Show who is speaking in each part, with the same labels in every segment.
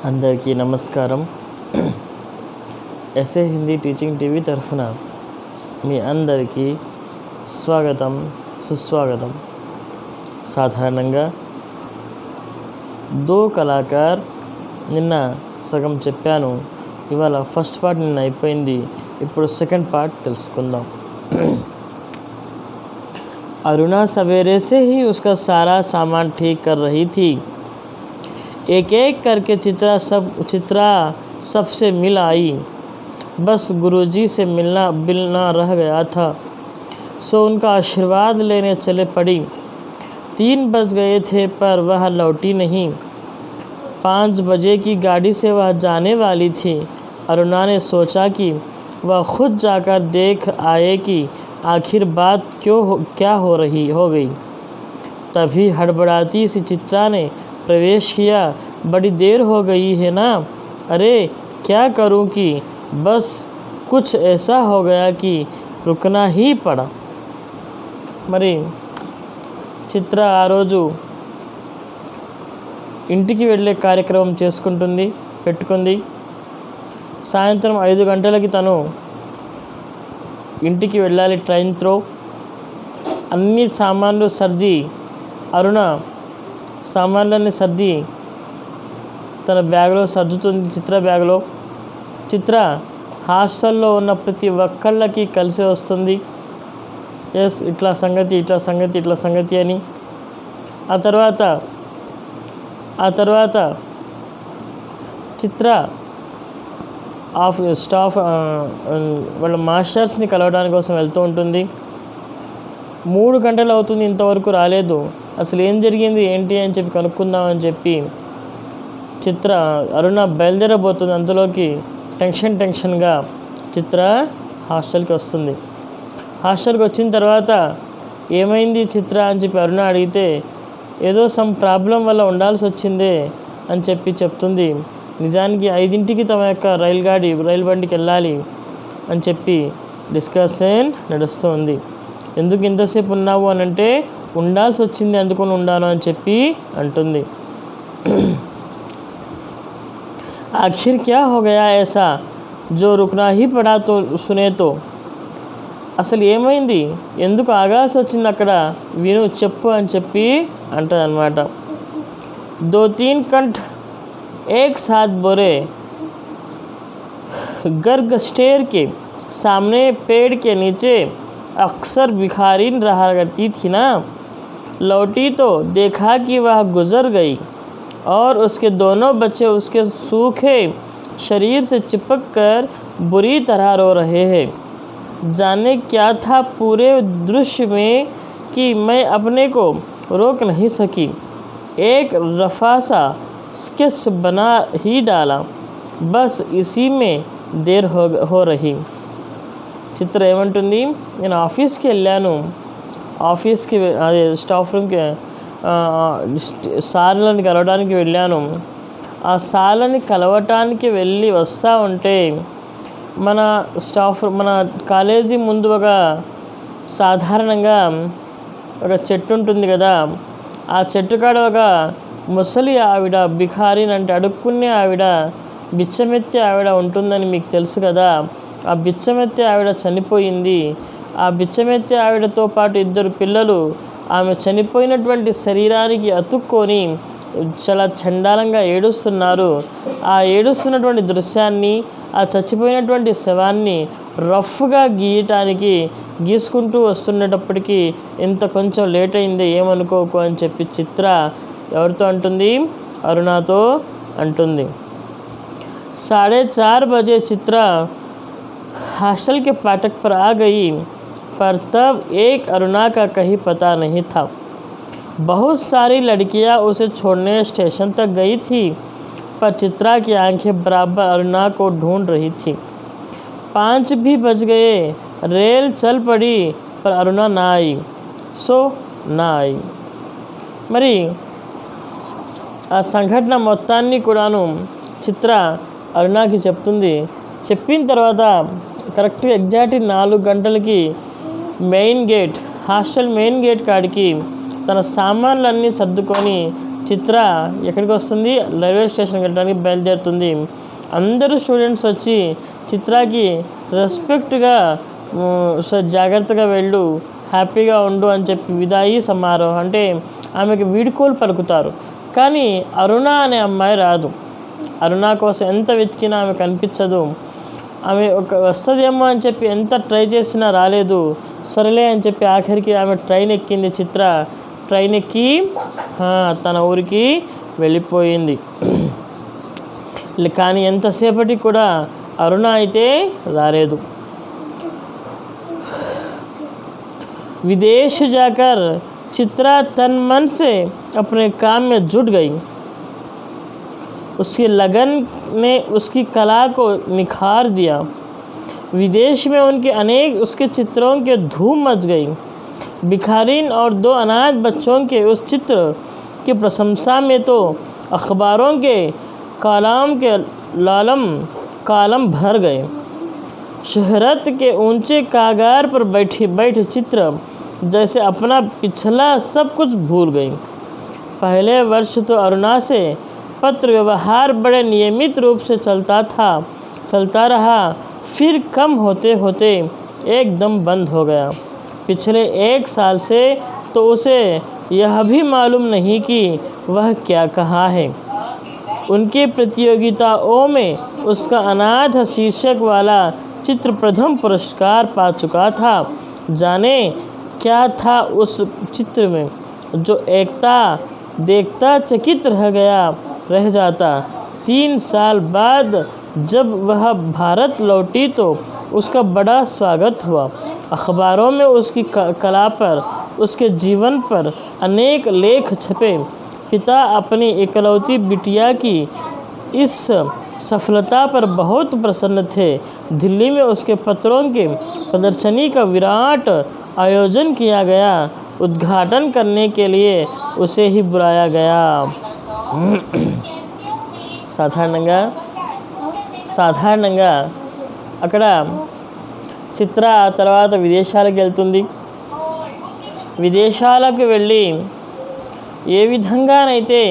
Speaker 1: అందరికీ నమస్కారం. SA Hindi teaching TV తరఫున మీ అందరికీ స్వాగతం, సుస్వాగతం. సాధారణంగా దో కళాకార్ నిన్న సగం చెప్పాను. ఇవాళ ఫస్ట్ పార్ట్ నిన్న అయిపోయింది. ఇప్పుడు సెకండ్ పార్ట్ తెలుసుకుందాం. अरुणा सवेरे से ही उसका सारा सामान ठीक कर रही थी. एक एक करके चित्रा सबसे मिल आई. बस गुरुजी से मिलना रह गया था, सो उनका आशीर्वाद लेने चले पड़ी. 3 बज गए थे पर वह लौटी नहीं. 5 बजे की गाड़ी से वह जाने वाली थी. अरुणा ने सोचा कि वह खुद जाकर देख आए कि आखिर बात क्या हो गई. तभी हड़बड़ाती सी चित्रा ने प्रवेश किया. बड़ी देर हो गई है ना. अरे क्या करूं कि बस कुछ ऐसा हो गया कि रुकना ही पड़ा. మరి చిత్ర ఆ రోజు ఇంటికి వెళ్ళే కార్యక్రమం పెట్టుకుంది. సాయంత్రం 5 గంటలకి తను ఇంటికి వెళ్ళాలి ట్రైన్ త్రో. అన్ని సామాన్లు సర్ది అరుణ సామాన్లన్నీ సర్ది తన బ్యాగ్లో సర్దుతుంది. చిత్ర బ్యాగ్లో చిత్ర హాస్టల్లో ఉన్న ప్రతి ఒక్కళ్ళకి కలిసి వస్తుంది. ఎస్ ఇట్లా సంగతి అని. ఆ తర్వాత చిత్ర స్టాఫ్ వాళ్ళ మాస్టర్స్ని కలవడానికి కోసం వెళ్తూ ఉంటుంది. 3 గంటలు అవుతుంది, ఇంతవరకు రాలేదు. అసలు ఏం జరిగింది ఏంటి అని చెప్పి కనుక్కుందామని చెప్పి అరుణ బయలుదేరబోతుంది. అంతలోకి టెన్షన్గా చిత్ర హాస్టల్కి వస్తుంది. హాస్టల్కి వచ్చిన తర్వాత ఏమైంది చిత్ర అని చెప్పి అరుణ అడిగితే ఏదో సమ్ ప్రాబ్లం వల్ల ఉండాల్సి వచ్చిందే అని చెప్తుంది. నిజానికి 5ంటికి తమ యొక్క రైలు బండికి వెళ్ళాలి అని చెప్పి డిస్కషన్ నడుస్తూ ఉంది. ఎందుకు ఇంతసేపు ఉన్నావు అని అంటే ఉండాల్సి వచ్చింది, అందుకొని ఉండాను అని చెప్పి అంటుంది. ఆఖిర్ క్యా హో గయా ఐసా జో రుక్నా హీ పడా తో సునే తో. అసలు ఏమైంది, ఎందుకు ఆగాల్సి వచ్చింది అక్కడ, విను చెప్పు అని చెప్పి అంటుంది అన్నమాట. 2-3 कंठ एक साथ बोरे. गर्ग स्टेयर के सामने पेड़ के नीचे अक्सर भिखारीन रहा करती थी ना. लौटी तो देखा कि वह गुजर गई और उसके दोनों बच्चे उसके सूखे शरीर से चिपक कर बुरी तरह रो रहे हैं. जाने क्या था पूरे दृश्य में कि मैं अपने को रोक नहीं सकी. एक रफा सा स्केच बना ही डाला. बस इसी में देर हो रही. చిత్ర ఏమంటుంది, నేను ఆఫీస్కి వెళ్ళాను. ఆఫీస్కి అదే స్టాఫ్ రూమ్కి సార్లని కలవడానికి వెళ్ళాను. ఆ సార్లని కలవటానికి వెళ్ళి వస్తూ ఉంటే మన కాలేజీ ముందు సాధారణంగా ఒక చెట్టు ఉంటుంది కదా. ఆ చెట్టు కాడ ఒక ముసలి ఆవిడ, బిఖారీన్ అంటే అడుక్కునే ఆవిడ, బిచ్చమెత్తే ఆవిడ ఉంటుందని మీకు తెలుసు కదా. ఆ బిచ్చమెత్తే ఆవిడ చనిపోయింది. ఆ బిచ్చమెత్తే ఆవిడతో పాటు 2 పిల్లలు ఆమె చనిపోయినటువంటి శరీరానికి అతుక్కొని చాలా చండాలంగా ఏడుస్తున్నారు. ఆ ఏడుస్తున్నటువంటి దృశ్యాన్ని, ఆ చచ్చిపోయినటువంటి శవాన్ని రఫ్గా గీసుకుంటూ వస్తున్నప్పటికీ ఇంత కొంచెం లేట్ అయింది, ఏమనుకోకు అని చెప్పి చిత్ర ఎవరితో అంటుంది, అరుణతో అంటుంది. 4:30 बजे चित्रा हॉस्टल के फाटक पर आ गई, पर तब एक अरुणा का कहीं पता नहीं था. बहुत सारी लड़कियां उसे छोड़ने स्टेशन तक गई थी, पर चित्रा की आंखें बराबर अरुणा को ढूंढ रही थी. 5 भी बज गए. रेल चल पड़ी पर अरुणा ना आई. మరి ఆ సంఘటన మొత్తాన్ని కూడాను చిత్ర అరుణకి చెప్తుంది. చెప్పిన తర్వాత కరెక్ట్గా ఎగ్జాక్ట్ 4 గంటలకి హాస్టల్ మెయిన్ గేట్ కాడికి తన సామాన్లన్నీ సర్దుకొని చిత్ర ఎక్కడికి వస్తుంది, రైల్వే స్టేషన్కి వెళ్ళడానికి బయలుదేరుతుంది. అందరూ స్టూడెంట్స్ వచ్చి చిత్రకి రెస్పెక్ట్గా జాగ్రత్తగా వెళ్ళు, హ్యాపీగా ఉండు అని చెప్పి విదాయి సమారోహం అంటే ఆమెకి వీడ్కోలు పలుకుతారు. కానీ అరుణ అనే అమ్మాయి రాదు. అరుణ కోసం ఎంత వెతికినా ఆమె కనిపించదు. ఆమె వస్తుందేమో అని చెప్పి ఎంత ట్రై చేసినా రాలేదు. సరేలే అని చెప్పి ఆఖరికి ఆమె ట్రైన్ ఎక్కింది. చిత్ర ట్రైన్ ఎక్కి తన ఊరికి వెళ్ళిపోయింది. కానీ ఎంతసేపటికి కూడా అరుణ అయితే రాలేదు. विदेश जाकर चित्रा तन मन से अपने काम में जुट गई। उसकी लगन ने उसकी कला को निखार दिया। विदेश में उनके अनेक उसके चित्रों के धूम मच गई। भिखारीन और 2 अनाथ बच्चों के उस चित्र की प्रशंसा में तो अखबारों के कालम भर गए। शहरत के ऊंचे कागार पर बैठे चित्र जैसे अपना पिछला सब कुछ भूल गई। पहले वर्ष तो अरुणा से पत्र व्यवहार बड़े नियमित रूप से चलता रहा, फिर कम होते होते एकदम बंद हो गया। पिछले 1 साल से तो उसे यह भी मालूम नहीं कि वह क्या कहा है। उनकी प्रतियोगिताओं में उसका अनाथ शीर्षक वाला चित्र प्रथम पुरस्कार पा चुका था। जाने क्या था उस चित्र में जो देखता चकित रह जाता। 3 साल बाद जब वह भारत लौटी तो उसका बड़ा स्वागत हुआ। अखबारों में उसकी कला पर, उसके जीवन पर अनेक लेख छपे। पिता अपनी इकलौती बिटिया की इस सफलता पर बहुत प्रसन्न थे। दिल्ली में उसके पत्रों के प्रदर्शनी का विराट आयोजन किया गया। उद्घाटन करने के लिए उसे ही बुलाया गया। సాధారణంగా అక్కడ చిత్ర తర్వాత విదేశాలకు వెళ్తుంది. విదేశాలకు వెళ్ళి ఏ విధంగానైతే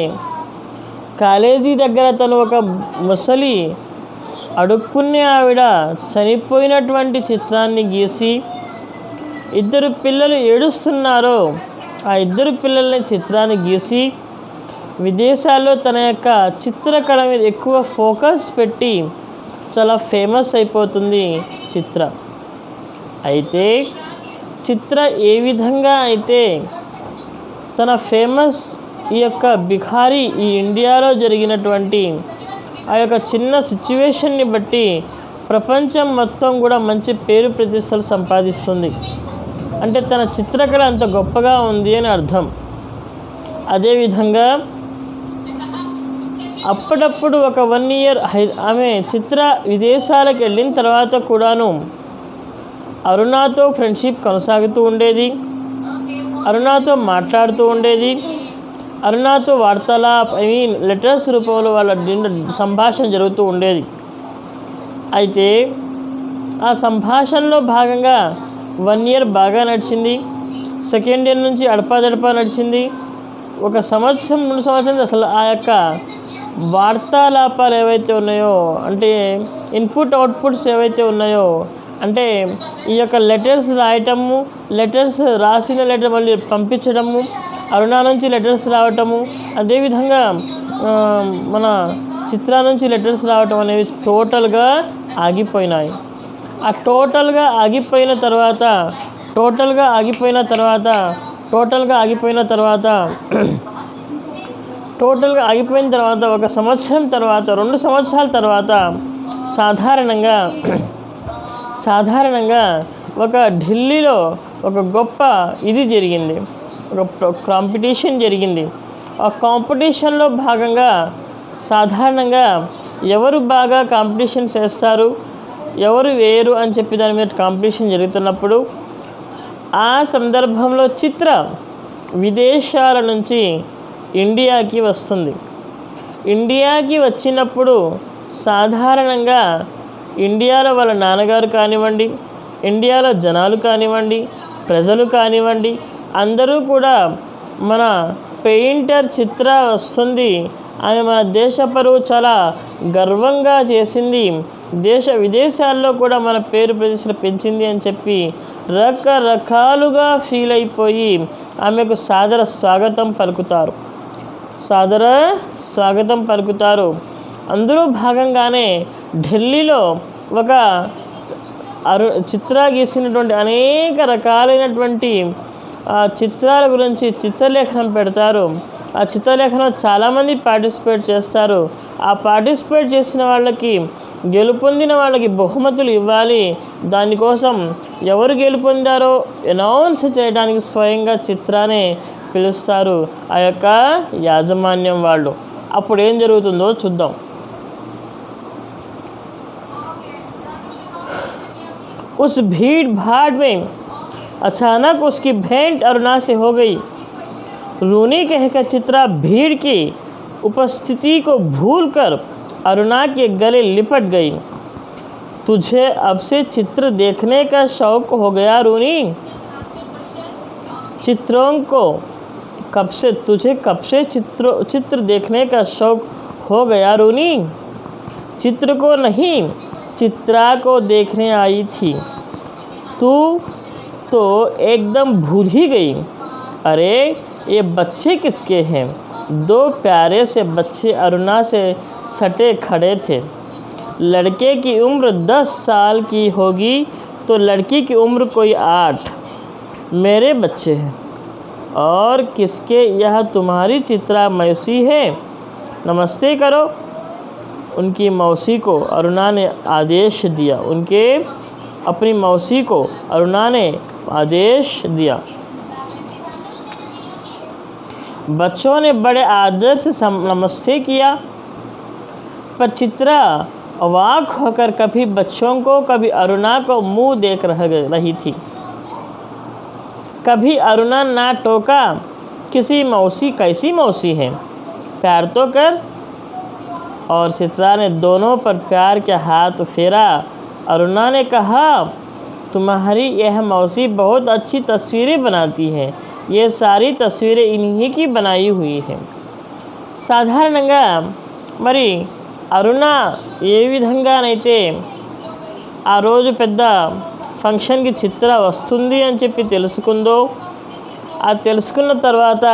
Speaker 1: కాలేజీ దగ్గర తను ఒక ముసలి అడుక్కునే ఆవిడ చనిపోయినటువంటి చిత్రాన్ని గీసి 2 పిల్లలు ఏడుస్తున్నారో ఆ 2 పిల్లల్ని చిత్రాన్ని గీసి విదేశాల్లో తన యొక్క చిత్రకళ మీద ఎక్కువ ఫోకస్ పెట్టి చాలా ఫేమస్ అయిపోతుంది చిత్ర. అయితే చిత్ర ఏ విధంగా అయితే తన ఫేమస్ ఈ యొక్క భిఖారీ ఈ ఇండియాలో జరిగినటువంటి ఆ యొక్క చిన్న సిచ్యువేషన్ని బట్టి ప్రపంచం మొత్తం కూడా మంచి పేరు ప్రతిష్టలు సంపాదిస్తుంది. అంటే తన చిత్రకళ అంత గొప్పగా ఉంది అని అర్థం. అదేవిధంగా అప్పుడప్పుడు ఒక 1 ఇయర్ ఆమె చిత్ర విదేశాలకు వెళ్ళిన తర్వాత కూడాను అరుణతో ఫ్రెండ్షిప్ కొనసాగుతూ ఉండేది. అరుణతో మాట్లాడుతూ ఉండేది. అరుణతో వార్తాలాప్ లెటర్స్ రూపంలో వాళ్ళ సంభాషణ జరుగుతూ ఉండేది. అయితే ఆ సంభాషణలో భాగంగా 1 ఇయర్ బాగా నడిచింది. సెకండ్ ఇయర్ నుంచి అడపాదడపా నడిచింది. 1 సంవత్సరం 2 సంవత్సరం అసలు ఆ యొక్క వార్తాలాపాలు ఏవైతే ఉన్నాయో అంటే ఇన్పుట్ అవుట్పుట్స్ ఏవైతే ఉన్నాయో అంటే ఈ యొక్క లెటర్స్ రాయటము, లెటర్స్ రాసిన లెటర్ మళ్ళీ పంపించడము, అరుణ నుంచి లెటర్స్ రావటము, అదేవిధంగా మన చిత్ర నుంచి లెటర్స్ రావటం అనేవి టోటల్గా ఆగిపోయినాయి. ఆ టోటల్గా ఆగిపోయిన తర్వాత 1 సంవత్సరం తర్వాత 2 సంవత్సరాల తర్వాత సాధారణంగా ఒక ఢిల్లీలో ఒక గొప్ప ఇది జరిగింది, ఒక కాంపిటీషన్ జరిగింది. ఆ కాంపిటీషన్లో భాగంగా సాధారణంగా ఎవరు బాగా కాంపిటీషన్ చేస్తారు, ఎవరు వేరు అని చెప్పి దాని మీద కాంపిటీషన్ జరుగుతున్నప్పుడు ఆ సందర్భంలో చిత్ర విదేశాల నుంచి ఇండియాకి వస్తుంది. ఇండియాకి వచ్చినప్పుడు సాధారణంగా ఇండియాలో వాళ్ళ నాన్నగారు కానివ్వండి, ఇండియాలో జనాలు కానివ్వండి, ప్రజలు కానివ్వండి, అందరూ కూడా మన పెయింటర్ చిత్ర వస్తుంది. ఆమె మన దేశ పరువు చాలా గర్వంగా చేసింది. దేశ విదేశాల్లో కూడా మన పేరు ప్రతిష్టలు పెంచింది అని చెప్పి రకరకాలుగా ఫీల్ అయిపోయి ఆమెకు సాదర స్వాగతం పలుకుతారు. అందులో భాగంగానే ఢిల్లీలో ఒక చిత్ర గీసినటువంటి అనేక రకాలైనటువంటి చిత్రాల గురించి చిత్రలేఖనం పెడతారు. ఆ చిత్రలేఖనం చాలామంది పార్టిసిపేట్ చేస్తారు. ఆ పార్టిసిపేట్ చేసిన వాళ్ళకి గెలుపొందిన వాళ్ళకి బహుమతులు ఇవ్వాలి. దానికోసం ఎవరు గెలుపొందారో అనౌన్స్ చేయడానికి స్వయంగా చిత్రాన్ని పిలుస్తారు ఆ యొక్క యాజమాన్యం వాళ్ళు. అప్పుడు ఏం జరుగుతుందో చూద్దాం. उस भीड़ भाड़ में अचानक उसकी भेंट अरुणा से हो गई। रूनी कहकर चित्रा भीड़ की उपस्थिति को भूलकर अरुणा के गले लिपट गई। तुझे अब से चित्र देखने का शौक हो गया रूनी? चित्रों को तुझे कब से चित्र देखने का शौक हो गया रूनी? चित्र को नहीं, चित्रा को देखने आई थी। तू तो एकदम भूल ही गई। अरे ये बच्चे किसके हैं? दो प्यारे से बच्चे अरुणा से सटे खड़े थे। लड़के की उम्र 10 साल की होगी तो लड़की की उम्र कोई 8। मेरे बच्चे हैं। और किसके? यह तुम्हारी चित्रा मौसी है, नमस्ते करो। उनकी मौसी को अरुणा ने आदेश दिया। अपनी मौसी को अरुणा ने आदेश दिया। बच्चों ने बड़े आदर से नमस्ते किया, पर चित्रा अवाक होकर कभी बच्चों को कभी अरुणा को मुंह देख रही थी। कभी अरुणा ना टोका, किसी मौसी कैसी मौसी है, प्यार तो कर। और चित्रा ने दोनों पर प्यार के हाथ फेरा। अरुणा ने कहा, तुम्हारी यह मौसी बहुत अच्छी तस्वीरें बनाती है। ये सारी तस्वीरें इन्हीं की बनाई हुई है। సాధారణంగా మరి అరుణ ఏ విధంగానైతే ఆ రోజు పెద్ద ఫంక్షన్కి చిత్ర వస్తుంది అని చెప్పి తెలుసుకుందో, ఆ తెలుసుకున్న తర్వాత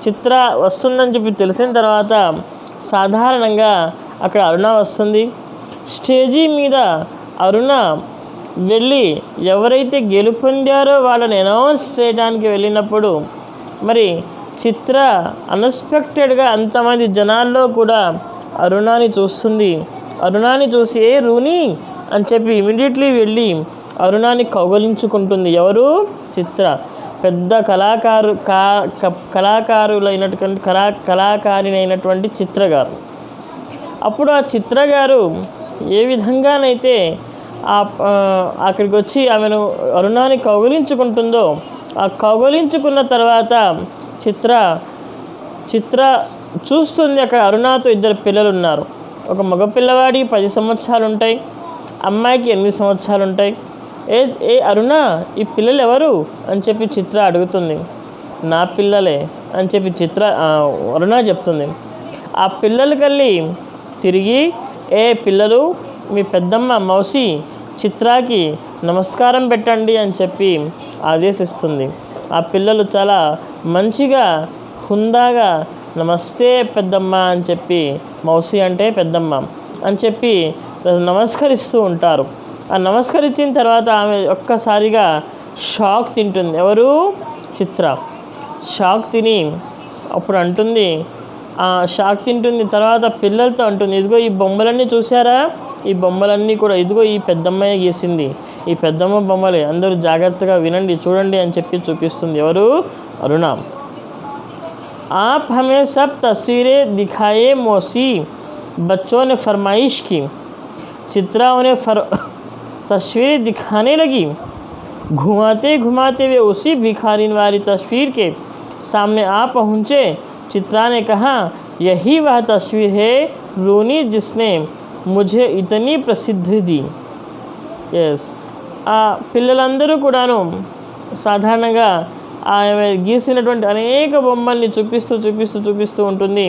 Speaker 1: చిత్ర వస్తుందని చెప్పి తెలిసిన తర్వాత సాధారణంగా అక్కడ అరుణ వస్తుంది. స్టేజీ మీద అరుణ వెళ్ళి ఎవరైతే గెలుపొందారో వాళ్ళని అనౌన్స్ చేయడానికి వెళ్ళినప్పుడు మరి చిత్ర అన్ఎక్స్పెక్టెడ్గా అంతమంది జనాల్లో కూడా అరుణాని చూస్తుంది. అరుణాని చూసి ఏ రూని అని చెప్పి ఇమీడియట్లీ వెళ్ళి అరుణాని కౌగలించుకుంటుంది. ఎవరు? చిత్ర. పెద్ద కళాకారినైనటువంటి చిత్ర గారు. అప్పుడు ఆ చిత్ర గారు ఏ విధంగానైతే అక్కడికి వచ్చి ఆమెను అరుణాని కౌగలించుకుంటుందో, ఆ కౌగలించుకున్న తర్వాత చిత్ర చూస్తుంది అక్కడ అరుణాతో 2 పిల్లలు ఉన్నారు. ఒక మగ పిల్లవాడికి 10 సంవత్సరాలు ఉంటాయి, అమ్మాయికి 8 సంవత్సరాలు ఉంటాయి. ఏ అరుణ, ఈ పిల్లలు ఎవరు అని చెప్పి చిత్ర అడుగుతుంది. నా పిల్లలే అని చెప్పి అరుణ చెప్తుంది. ఆ పిల్లలకెళ్ళి తిరిగి, ఏ పిల్లలు, మీ పెద్దమ్మ మౌసి చిత్రాకి నమస్కారం పెట్టండి అని చెప్పి ఆదేశిస్తుంది. ఆ పిల్లలు చాలా మంచిగా హుందాగా నమస్తే పెద్దమ్మ అని చెప్పి, మౌసి అంటే పెద్దమ్మ అని చెప్పి నమస్కరిస్తూ ఉంటారు. ఆ నమస్కరించిన తర్వాత ఆమె ఒక్కసారిగా షాక్ తింటుంది. ఎవరు? చిత్ర. షాక్ తిని అప్పుడు అంటుంది, షాక్ తింటుంది. తర్వాత పిల్లలతో అంటుంది, ఇదిగో ఈ బొమ్మలన్నీ చూసారా, ఈ బొమ్మలన్నీ కూడా ఇదిగో ఈ పెద్దమ్మయ్య గీసింది, ఈ పెద్దమ్మ బొమ్మలే, అందరూ జాగ్రత్తగా వినండి చూడండి అని చెప్పి చూపిస్తుంది. ఎవరు? అరుణ. आप हमें सब तस्वीरें दिखाए मौसी, बच्चों ने फरमाइश की। चित्रा उन्हें तस्वीरें दिखाने लगी। घुमाते घुमाते वे उसी भिखारी वाली तस्वीर के सामने आ पहुँचे। चित्रा ने कहा, यही वह तस्वीर है रूनी जिसने मुझे इतनी प्रसिद्धि दी। यस, పిల్లలందరూ కూడాను సాధారణంగా ఆమె గీసినటువంటి అనేక బొమ్మల్ని చూపిస్తూ ఉంటుంది.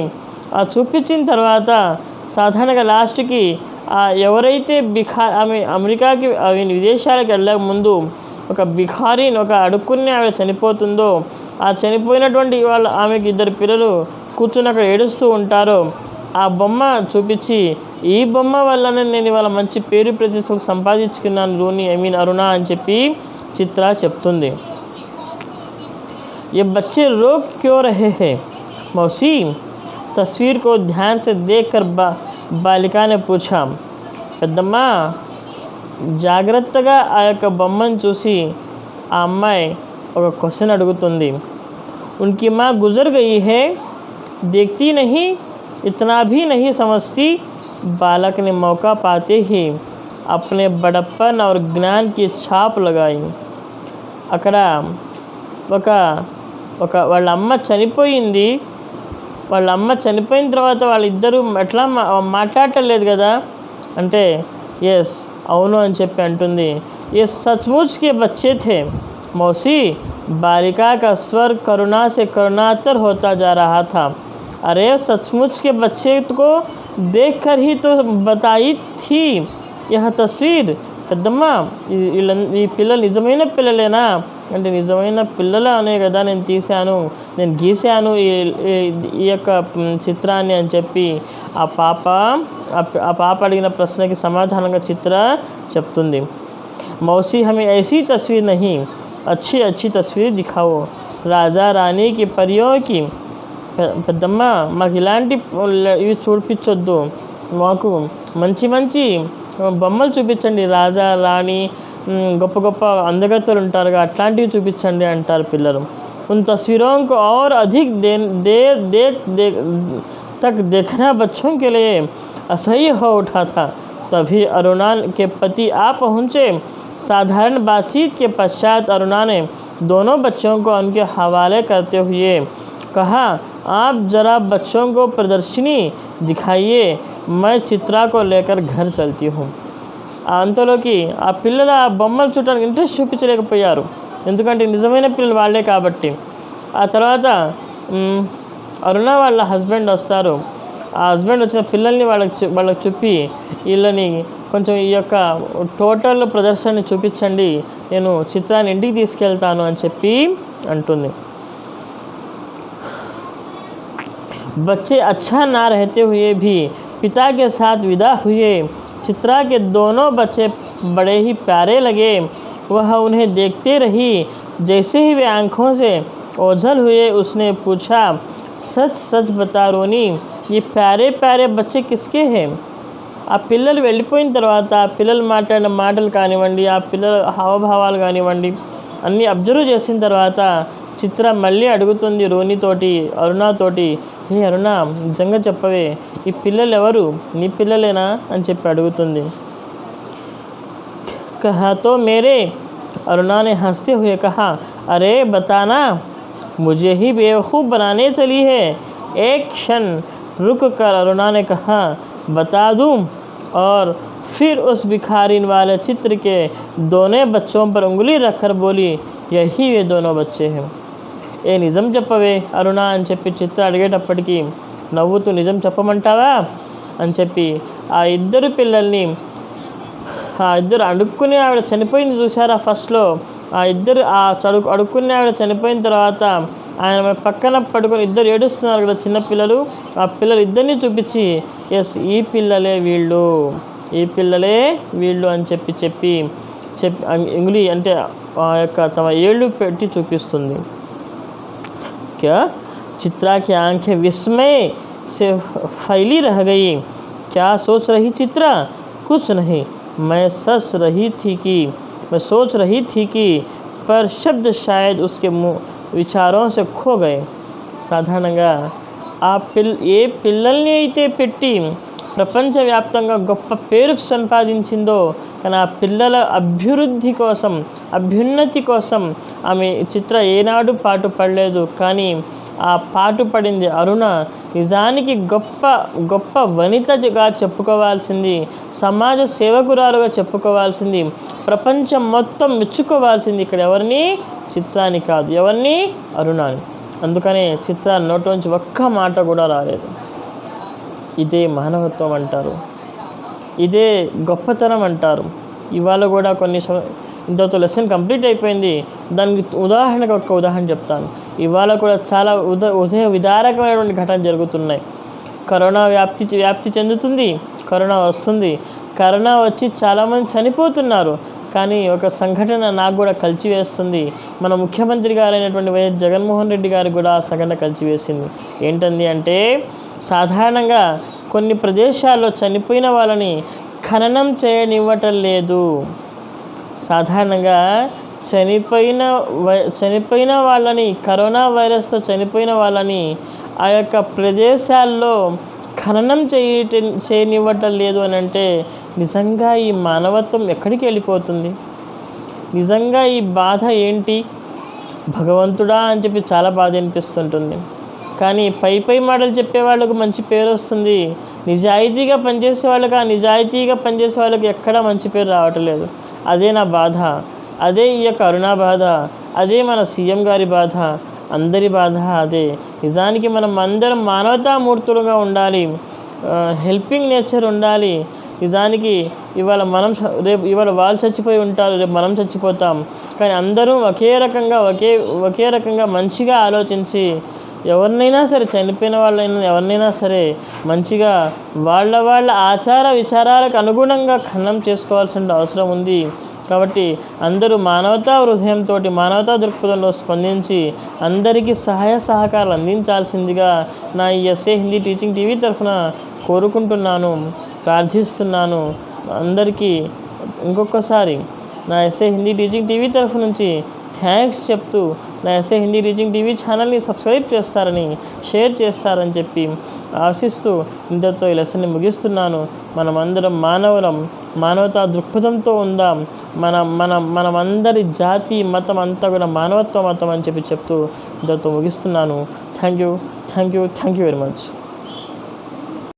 Speaker 1: ఆ చూపించిన తర్వాత సాధారణంగా లాస్ట్కి ఎవరైతే ఆమె అమెరికాకి విదేశాలకు వెళ్ళక ముందు ఒక బిఖారీన్, ఒక అడుక్కుని ఆవిడ చనిపోతుందో, ఆ చనిపోయినటువంటి ఆమెకి 2 పిల్లలు కూర్చుని అక్కడ ఏడుస్తూ ఉంటారో ఆ బొమ్మ చూపించి, ఈ బొమ్మ వల్లనే నేను ఇవాళ మంచి పేరు ప్రతిష్టలు సంపాదించుకున్నాను అరుణ అని చెప్పి చిత్ర చెప్తుంది. ये बच्चे रो क्यों रहे हैं मौसी? तस्वीर को ध्यान से देखकर बालिका ने पूछा. పెద్దమ్మ జాగ్రత్తగా ఆ యొక్క బొమ్మను చూసి ఆ అమ్మాయి ఒక క్వశ్చన్ అడుగుతుంది. उनकी माँ गुजर गई है, देखती नहीं, इतना भी नहीं समझती. बालक ने मौका पाते ही अपने बड़प्पन और ज्ञान की छाप लगाई. అక్కడ వాళ్ళ అమ్మ చనిపోయింది. వాళ్ళ అమ్మ చనిపోయిన తర్వాత వాళ్ళిద్దరూ ఎట్లా మాట్లాడలేదు కదా అంటే ఎస్ అవును అని చెప్పి అంటుంది. ये सचमुच के बच्चे थे मौसी. बालिका का स्वर करुणा से करुणातर होता जा रहा था. अरे सचमुच के बच्चे को देखकर ही तो बताई थी यह तस्वीर. పెద్దమ్మ ఈ పిల్లలు నిజమైన పిల్లలేనా అంటే నిజమైన పిల్లలు అనే కదా నేను గీశాను ఈ యొక్క చిత్రాన్ని అని చెప్పి ఆ పాప అడిగిన ప్రశ్నకి సమాధానంగా చిత్ర చెప్తుంది. मौसी हमें ऐसी तस्वीर नहीं, अच्छी तस्वीर दिखाओ. రాజా రాణికి పరియోకి. పెద్దమ్మ మాకు ఇలాంటి ఇవి చూపించొద్దు, మాకు మంచి బొమ్మలు చూపించండి. రాజా రాణి గొప్ప అందగత్తెలు ఉంటారుగా అట్లాంటివి చూపించండి అంటారు పిల్లలు. उन तस्वीरों को और अधिक देर तक देखना बच्चों के लिए असह्य हो उठा था. तभी अरुणा के पति आ पहुँचे. साधारण बातचीत के पश्चात अरुणा ने दोनों बच्चों को उनके हवाले करते हुए कहा, आप ज़रा बच्चों को प्रदर्शनी दिखाइए, मैं चित्रा को लेकर घर चलती हूँ. అంతలోకి ఆ పిల్లలు ఆ బొమ్మలు చూడడానికి ఇంట్రెస్ట్ చూపించలేకపోయారు, ఎందుకంటే నిజమైన పిల్లలు వాళ్ళే కాబట్టి. ఆ తర్వాత అరుణ వాళ్ళ హస్బెండ్ వస్తారు. ఆ హస్బెండ్ వచ్చిన పిల్లల్ని వాళ్ళకి చూపి వీళ్ళని కొంచెం ఈ యొక్క టోటల్ ప్రదర్శనని చూపించండి, నేను చిత్రాన్ని ఇంటికి తీసుకెళ్తాను అని చెప్పి అంటుంది. बच्चे अच्छा ना रहते हुए भी पिता के साथ विदा हुए. चित्रा के दोनों बच्चे बड़े ही प्यारे लगे. वह उन्हें देखते रही. जैसे ही वे आँखों से ओझल हुए उसने पूछा, सच बता रोनी, ये प्यारे बच्चे किसके हैं? ఆ పిల్లలు వెళ్ళిపోయిన తర్వాత ఆ పిల్లలు మాట్లాడిన మాటలు కానివ్వండి, ఆ పిల్లల హావభావాలు కానివ్వండి అన్నీ అబ్జర్వ్ చేసిన తర్వాత చిత్ర మళ్ళీ అడుగుతుంది రోనితోటి, అరుణతోటి, ఏ అరుణ నిజంగా చెప్పవే, ఈ పిల్లలు ఎవరు, నీ పిల్లలేనా అని చెప్పి అడుగుతుంది. कहा तो मेरे. अरुणा ने हंसते हुए कहा, अरे बताना, मुझे ही बेवकूफ़ बनाने चली है. एक क्षण रुक कर अरुणा ने कहा, बता दूँ. और फिर उस भिखारीन वाले चित्र के दोनों बच्चों पर उंगली रखकर बोली, यही वे दोनों बच्चे हैं. ఏ నిజం చెప్పవే అరుణ అని చెప్పి చిత్ర అడిగేటప్పటికీ నవ్వుతూ నిజం చెప్పమంటావా అని చెప్పి ఆ ఇద్దరు పిల్లల్ని, ఆ ఇద్దరు అడుక్కుని ఆవిడ చనిపోయింది చూసారా ఫస్ట్లో, ఆ ఇద్దరు అడుక్కుని ఆవిడ చనిపోయిన తర్వాత ఆయన పక్కన పడుకొని ఇద్దరు ఏడుస్తున్నారు కదా చిన్నపిల్లలు, ఆ పిల్లలు ఇద్దరిని చూపించి ఎస్ ఈ పిల్లలే వీళ్ళు అని చెప్పి ఇంగులి అంటే ఆ యొక్క తమ ఏళ్ళు పెట్టి చూపిస్తుంది. क्या? चित्रा की आंखें विस्मय से फैली रह गई. क्या सोच रही चित्रा? कुछ नहीं, मैं सोच रही थी कि पर शब्द शायद उसके विचारों से खो गए. సాధారణంగా ఏ పిల్లల్ని అయితే పెట్టి ప్రపంచవ్యాప్తంగా గొప్ప పేరు సంపాదించిందో, కానీ ఆ పిల్లల అభివృద్ధి కోసం, అభ్యున్నతి కోసం ఆమె చిత్ర ఏనాడు పాటు పడలేదు. కానీ ఆ పాటు పడింది అరుణ. నిజానికి గొప్ప గొప్ప వనితగా చెప్పుకోవాల్సింది, సమాజ సేవకురాలుగా చెప్పుకోవాల్సింది, ప్రపంచం మొత్తం మెచ్చుకోవాల్సింది ఇక్కడ ఎవరిని? చిత్రాన్ని కాదు. ఎవరిని? అరుణాని. అందుకనే చిత్ర నోట్లోంచి ఒక్క మాట కూడా రాలేదు. ఇదే మానవత్వం అంటారు, ఇదే గొప్పతనం అంటారు. ఇవాళ కూడా ఇంతతో లెసన్ కంప్లీట్ అయిపోయింది. దానికి ఉదాహరణకు ఒక్క ఉదాహరణ చెప్తాను. ఇవాళ కూడా చాలా విదారకమైనటువంటి ఘటన జరుగుతున్నాయి. కరోనా వ్యాప్తి చెందుతుంది, కరోనా వస్తుంది, కరోనా వచ్చి చాలామంది చనిపోతున్నారు. కానీ ఒక సంఘటన నాకు కూడా కలిచివేస్తుంది. మన ముఖ్యమంత్రి గారైనటువంటి వైఎస్ జగన్మోహన్ రెడ్డి గారికి కూడా ఆ సంఘటన కలిచివేసింది. ఏంటంది అంటే, సాధారణంగా కొన్ని ప్రదేశాల్లో చనిపోయిన వాళ్ళని ఖననం చేయనివ్వటం లేదు. సాధారణంగా చనిపోయిన వాళ్ళని, కరోనా వైరస్తో చనిపోయిన వాళ్ళని ఆ యొక్క ప్రదేశాల్లో ఖననం చేయనివ్వటం లేదు అని అంటే, నిజంగా ఈ మానవత్వం ఎక్కడికి వెళ్ళిపోతుంది? నిజంగా ఈ బాధ ఏంటి? భగవంతుడా అని చెప్పి చాలా బాధ అనిపిస్తుంటుంది. కానీ పై మాటలు చెప్పే వాళ్ళకు మంచి పేరు వస్తుంది. నిజాయితీగా పనిచేసే వాళ్ళకి ఎక్కడా మంచి పేరు రావట్లేదు. అదే నా బాధ, అదే ఈ యొక్క అరుణ బాధ, అదే మన సీఎం గారి బాధ, అందరి బాధ అదే. నిజానికి మనం అందరం మానవతామూర్తులుగా ఉండాలి, హెల్పింగ్ నేచర్ ఉండాలి. నిజానికి ఇవాళ వాళ్ళు చచ్చిపోయి ఉంటారు, రేపు మనం చచ్చిపోతాం. కానీ అందరూ ఒకే రకంగా మంచిగా ఆలోచించి, ఎవరినైనా సరే, చనిపోయిన వాళ్ళైనా ఎవరినైనా సరే మంచిగా వాళ్ళ ఆచార విచారాలకు అనుగుణంగా ఖననం చేసుకోవాల్సిన అవసరం ఉంది. కాబట్టి అందరూ మానవతా హృదయంతో, మానవతా దృక్పథంలో స్పందించి అందరికీ సహాయ సహకారాలు అందించాల్సిందిగా నా ఈ ఎస్ఏ హిందీ టీచింగ్ టీవీ తరఫున కోరుకుంటున్నాను, ప్రార్థిస్తున్నాను. అందరికీ ఇంకొకసారి నా ఎస్ఏ హిందీ టీచింగ్ టీవీ తరఫు నుంచి థ్యాంక్స్ చెప్తూ, నా ఎస్ఏ హిందీ టీచింగ్ టీవీ ఛానల్ని సబ్స్క్రైబ్ చేస్తారని, షేర్ చేస్తారని చెప్పి ఆశిస్తూ ఇంతతో ఈ లెసన్ని ముగిస్తున్నాను. మనమందరం మానవతా దృక్పథంతో ఉందాం. మనమందరి జాతి, మతం అంతా కూడా మానవత్వ మతం అని చెప్తూ ఇంతతో ముగిస్తున్నాను. Thank you very much.